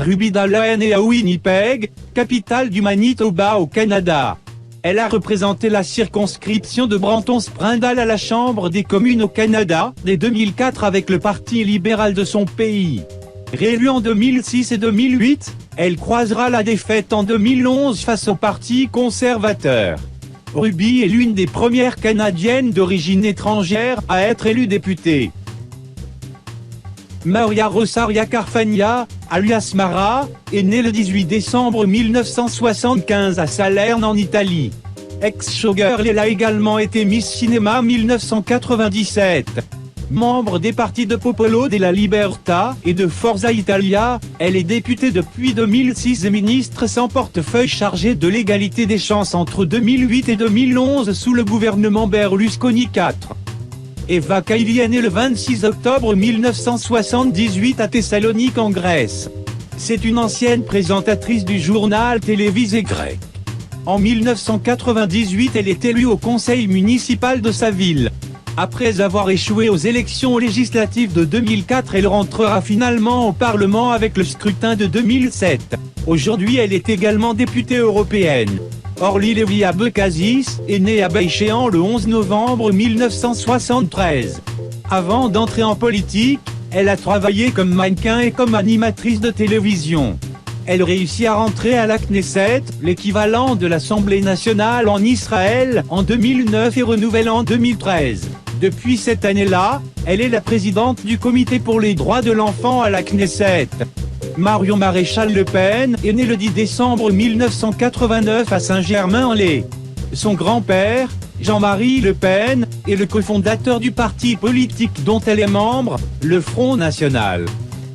Ruby Dallaire est née à Winnipeg, capitale du Manitoba au Canada. Elle a représenté la circonscription de Brampton-Sprindale à la Chambre des communes au Canada, dès 2004 avec le Parti libéral de son pays. Réélue en 2006 et 2008, elle croisera la défaite en 2011 face au Parti conservateur. Ruby est l'une des premières Canadiennes d'origine étrangère à être élue députée. Maria Rosaria Carfagna, alias Mara, est née le 18 décembre 1975 à Salerne en Italie. Ex-showgirl, elle a également été Miss Cinéma 1997. Membre des partis de Popolo della Libertà et de Forza Italia, elle est députée depuis 2006 et ministre sans portefeuille chargée de l'égalité des chances entre 2008 et 2011 sous le gouvernement Berlusconi IV. Eva Kaili est née le 26 octobre 1978 à Thessalonique en Grèce. C'est une ancienne présentatrice du journal télévisé grec. En 1998, elle est élue au conseil municipal de sa ville. Après avoir échoué aux élections législatives de 2004, elle rentrera finalement au Parlement avec le scrutin de 2007. Aujourd'hui, elle est également députée européenne. Orly Levia Bekazis est née à Baïchéan le 11 novembre 1973. Avant d'entrer en politique, elle a travaillé comme mannequin et comme animatrice de télévision. Elle réussit à rentrer à la Knesset, l'équivalent de l'Assemblée nationale en Israël, en 2009 et renouvelle en 2013. Depuis cette année-là, elle est la présidente du Comité pour les droits de l'enfant à la Knesset. Marion Maréchal Le Pen est née le 10 décembre 1989 à Saint-Germain-en-Laye. Son grand-père, Jean-Marie Le Pen, est le cofondateur du parti politique dont elle est membre, le Front National.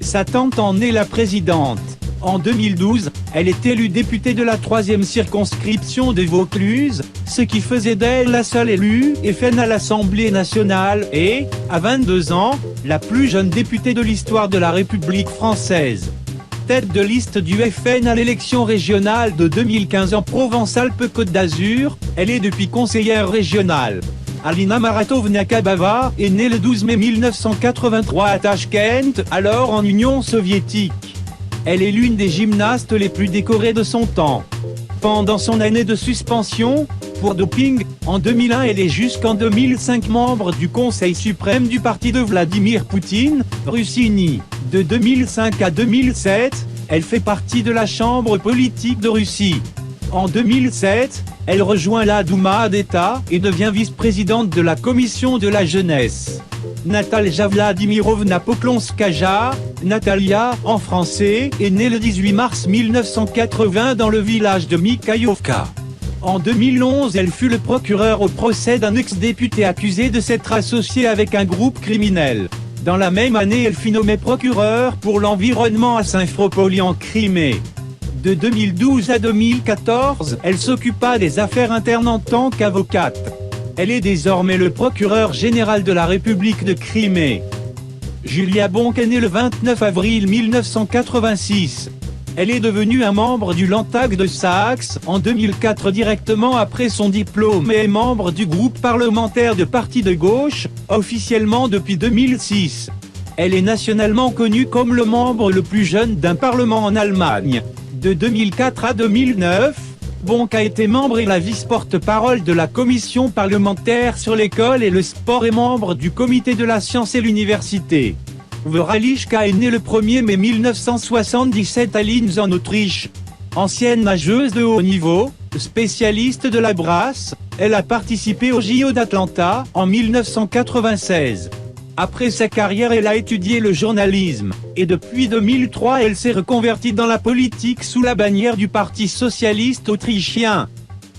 Sa tante en est la présidente. En 2012, elle est élue députée de la 3e circonscription de Vaucluse, ce qui faisait d'elle la seule élue FN à l'Assemblée nationale et, à 22 ans, la plus jeune députée de l'histoire de la République française. Tête de liste du FN à l'élection régionale de 2015 en Provence-Alpes-Côte d'Azur, elle est depuis conseillère régionale. Alina Maratovna-Kabava est née le 12 mai 1983 à Tachkent, alors en Union soviétique. Elle est l'une des gymnastes les plus décorées de son temps. Pendant son année de suspension, pour doping, en 2001 elle est jusqu'en 2005 membre du Conseil suprême du parti de Vladimir Poutine, Russini. De 2005 à 2007, elle fait partie de la Chambre politique de Russie. En 2007, elle rejoint la Douma d'État et devient vice-présidente de la Commission de la jeunesse. Natalia Vladimirovna Poklonskaja, Natalia, en français, est née le 18 mars 1980 dans le village de Mikhaïovka. En 2011, elle fut le procureur au procès d'un ex-député accusé de s'être associé avec un groupe criminel. Dans la même année, elle fut nommée procureur pour l'environnement à Simferopol en Crimée. De 2012 à 2014, elle s'occupa des affaires internes en tant qu'avocate. Elle est désormais le procureur général de la République de Crimée. Julia Bonk est née le 29 avril 1986. Elle est devenue un membre du Landtag de Saxe en 2004 directement après son diplôme et est membre du groupe parlementaire de parti de gauche, officiellement depuis 2006. Elle est nationalement connue comme le membre le plus jeune d'un parlement en Allemagne. De 2004 à 2009, Bonk a été membre et la vice-porte-parole de la commission parlementaire sur l'école et le sport et membre du comité de la science et l'université. Veralichka est née le 1er mai 1977 à Linz en Autriche. Ancienne nageuse de haut niveau, spécialiste de la brasse, elle a participé au JO d'Atlanta en 1996. Après sa carrière, elle a étudié le journalisme, et depuis 2003 elle s'est reconvertie dans la politique sous la bannière du Parti socialiste autrichien.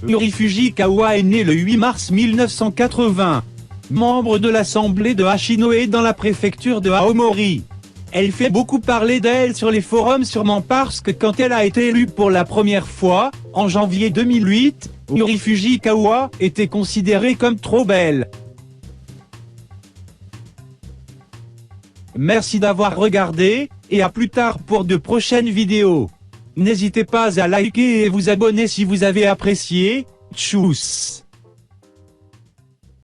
Yuri Fujikawa est née le 8 mars 1980. Membre de l'Assemblée de Hachinohe dans la préfecture de Aomori. Elle fait beaucoup parler d'elle sur les forums sûrement parce que quand elle a été élue pour la première fois, en janvier 2008, Yuri Fujikawa était considérée comme trop belle. Merci d'avoir regardé, et à plus tard pour de prochaines vidéos. N'hésitez pas à liker et vous abonner si vous avez apprécié. Tchuss.